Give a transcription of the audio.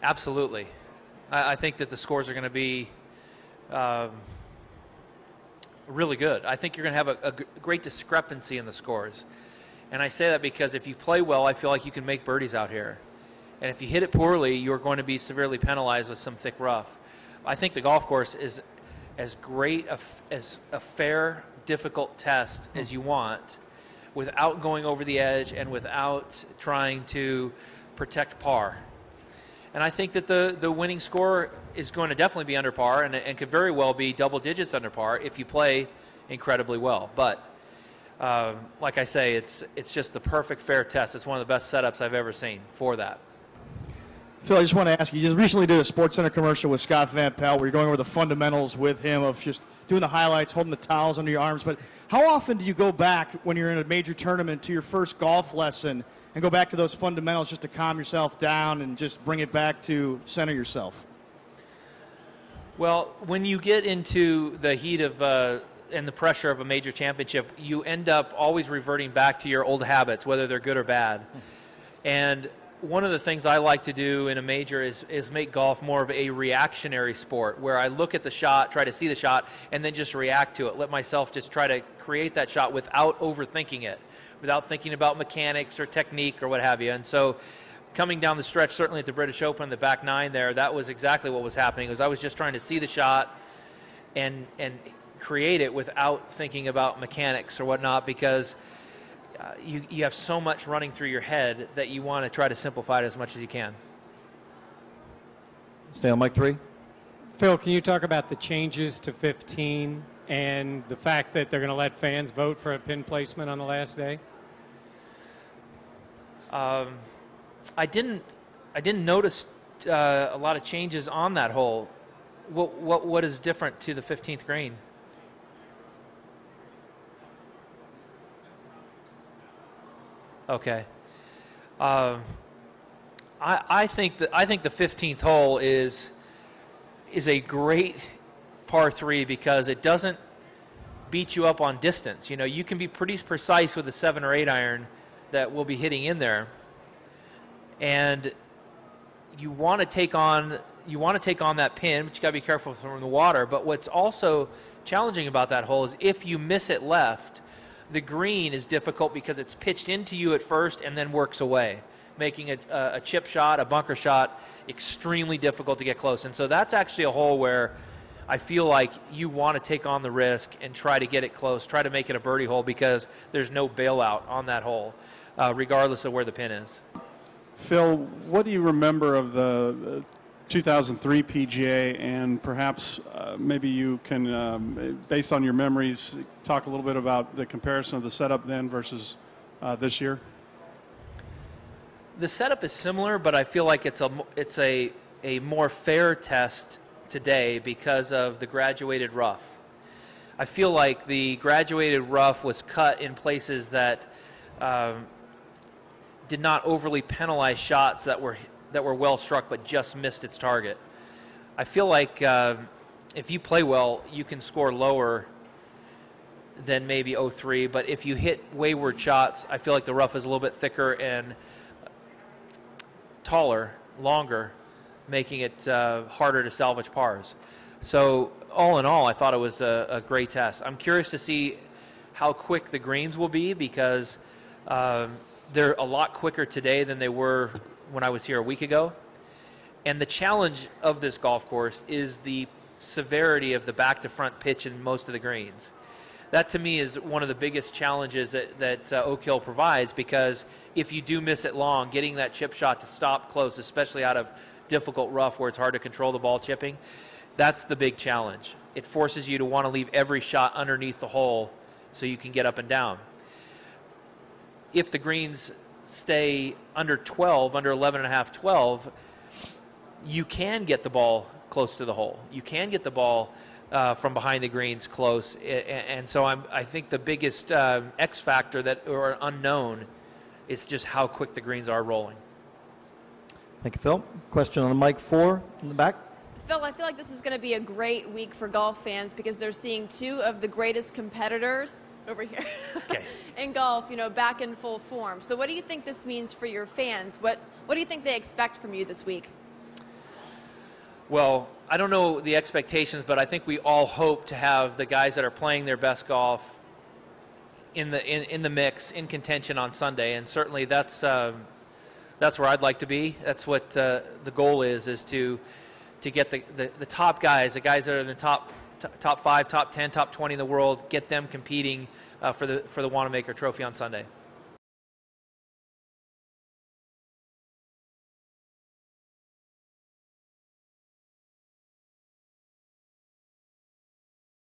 Absolutely. I think that the scores are going to be really good. I think you're going to have a great discrepancy in the scores. And I say that because if you play well, I feel like you can make birdies out here. And if you hit it poorly, you're going to be severely penalized with some thick rough. I think the golf course is as great as a fair, difficult test as you want, without going over the edge and without trying to protect par. And I think that the winning score is going to definitely be under par and could very well be double digits under par if you play incredibly well. But like I say, it's just the perfect fair test. It's one of the best setups I've ever seen for that. Phil, I just want to ask you just recently did a SportsCenter commercial with Scott Van Pelt where you're going over the fundamentals with him of just doing the highlights, holding the towels under your arms. But how often do you go back when you're in a major tournament to your first golf lesson and go back to those fundamentals just to calm yourself down and just bring it back to center yourself? Well, when you get into the heat of and the pressure of a major championship, you end up always reverting back to your old habits, whether they're good or bad. And one of the things I like to do in a major is make golf more of a reactionary sport, where I look at the shot, try to see the shot, and then just react to it. Let myself just try to create that shot without overthinking it, without thinking about mechanics or technique or what have you. And so coming down the stretch, certainly at the British Open, the back nine there, that was exactly what was happening. Was I was just trying to see the shot and create it without thinking about mechanics or whatnot, because you have so much running through your head that you want to try to simplify it as much as you can. Stay on mic 3. Phil, can you talk about the changes to 15 and the fact that they're going to let fans vote for a pin placement on the last day? I didn't notice a lot of changes on that hole. What is different to the 15th green? Okay. I think the 15th hole is a great par 3 because it doesn't beat you up on distance. You know, you can be pretty precise with a 7 or 8 iron that will be hitting in there, and you want to take on that pin, but you got to be careful from the water. But what's also challenging about that hole is if you miss it left, the green is difficult because it's pitched into you at first and then works away, making a chip shot, a bunker shot, extremely difficult to get close. And so that's actually a hole where I feel like you want to take on the risk and try to get it close, try to make it a birdie hole, because there's no bailout on that hole, regardless of where the pin is. Phil, what do you remember of the 2003 PGA, and perhaps maybe you can, based on your memories, talk a little bit about the comparison of the setup then versus this year? The setup is similar, but I feel like it's a more fair test today because of the graduated rough. I feel like the graduated rough was cut in places that did not overly penalize shots that were well struck but just missed its target. I feel like if you play well, you can score lower than maybe 03, but if you hit wayward shots, I feel like the rough is a little bit thicker and taller, longer, making it harder to salvage pars. So all in all, I thought it was a great test. I'm curious to see how quick the greens will be, because they're a lot quicker today than they were when I was here a week ago. And the challenge of this golf course is the severity of the back-to-front pitch in most of the greens. That, to me, is one of the biggest challenges that Oak Hill provides, because if you do miss it long, getting that chip shot to stop close, especially out of difficult rough where it's hard to control the ball chipping, that's the big challenge. It forces you to want to leave every shot underneath the hole so you can get up and down. If the greens stay under 12, under 11.5, 12, you can get the ball close to the hole. You can get the ball from behind the greens close. And so I think the biggest X factor or unknown is just how quick the greens are rolling. Thank you, Phil. Question on the mic 4 in the back. Phil, I feel like this is going to be a great week for golf fans because they're seeing two of the greatest competitors over here in golf, back in full form. So what do you think this means for your fans? What do you think they expect from you this week? Well, I don't know the expectations, but I think we all hope to have the guys that are playing their best golf in the mix, in contention on Sunday, and certainly that's where I'd like to be. That's what the goal is to get the top guys, the guys that are in the top 5, top 10, top 20 in the world, get them competing for the Wanamaker Trophy on Sunday.